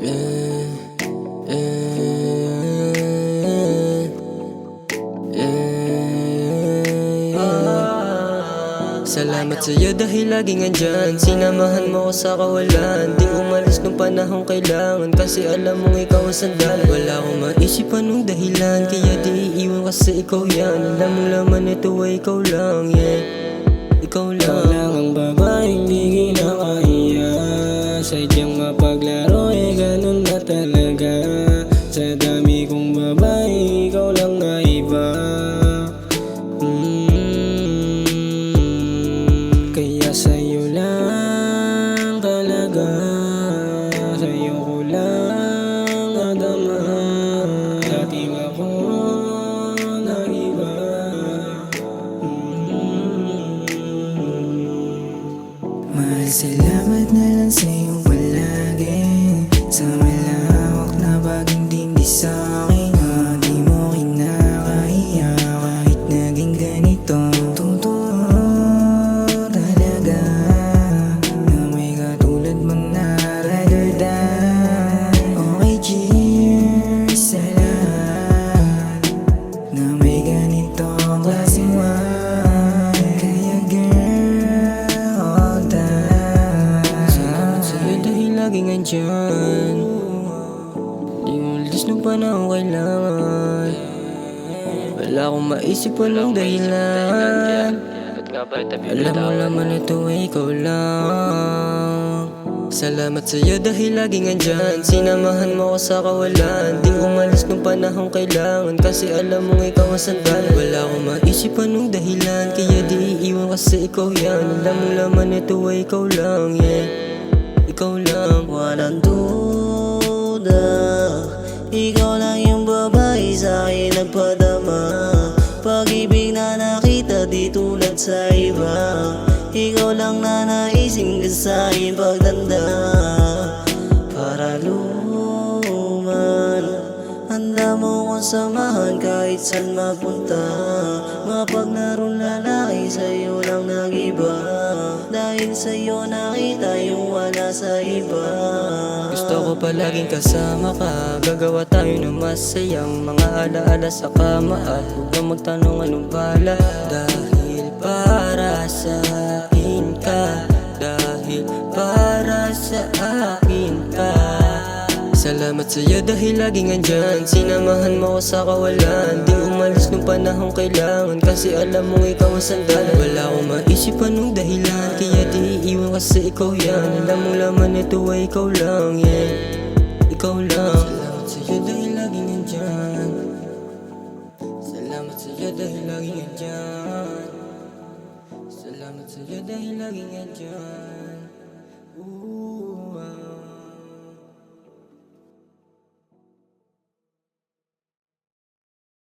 Yeah, yeah, yeah. Salamat sa'yo dahil laging andyan. Sinamahan mo ko sa kawalan. Di umalis nung panahong kailangan, kasi alam mong ikaw ang sandalan. Wala akong maisip anong dahilan, kaya di iiwan kasi ikaw yan. Alam mong laman ito ay ikaw lang, yeah. Ikaw lang. Ikaw lang ang babaeng di kinakaya. Sadyang mapaglaro ganun na talaga. Sa dami kong babae, ikaw lang na iba. Kaya sa'yo lang talaga, sa'yo ko lang nadama. Dating ako nag-iba. Mahal, salamat na lang sa'yo palagi. Sa malawak na pag-intindi sa'kin, di mo kinakahiya kahit naging ganito. Totoo talaga na may katulad mong naradagdag. Okay, cheers sa lahat na may ganitong klaseng wine. Kaya girl, all time, Salamat sa'yo dahil laging andyan. Di umalis nung panahong kailangan. Wala akong maisip anong dahilan. Alam mo laman ito ay ikaw lang. Salamat sa'yo dahil laging andyan. Sinamahan mo ko sa kawalan. Di umalis nung panahong kailangan, kasi alam mong ikaw ang sandalan. Wala akong maisip anong dahilan, kaya di iiwan kasi ikaw yan. Alam mo laman ito ay ikaw lang, yeah. Ikaw lang. Walang duda, ikaw lang yung babae sa'kin nagpadama. Pag-ibig na nakita di tulad sa iba. Ikaw lang na naising ka sa'kin pagtanda. Para luman, handa mo kong samahan kahit saan mapunta. Mapaglarong lalaki sa'yo lang nag-iba. Dahil sa'yo nakita yung wala sa iba. Gusto ko palaging kasama ka. Gagawa tayo ng masayang mga alaala sa kama. At huwag na magtanong anong bala, dahil para sa akin ka. Dahil para sa akin ka. Salamat sa'yo dahil laging andyan. Sinamahan mo ko sa kawalan. Di umalis nung panahong kailangan, kasi alam mong ikaw ang sandalan. Wala akong maisip anong dahilan, kaya di iiwan kasi ikaw yan. Alam mong laman ito ay ikaw lang, yeah. Ikaw lang. Salamat sa'yo dahil laging andyan. Salamat sa'yo dahil laging andyan. Salamat sa'yo dahil laging andyan. Ooh.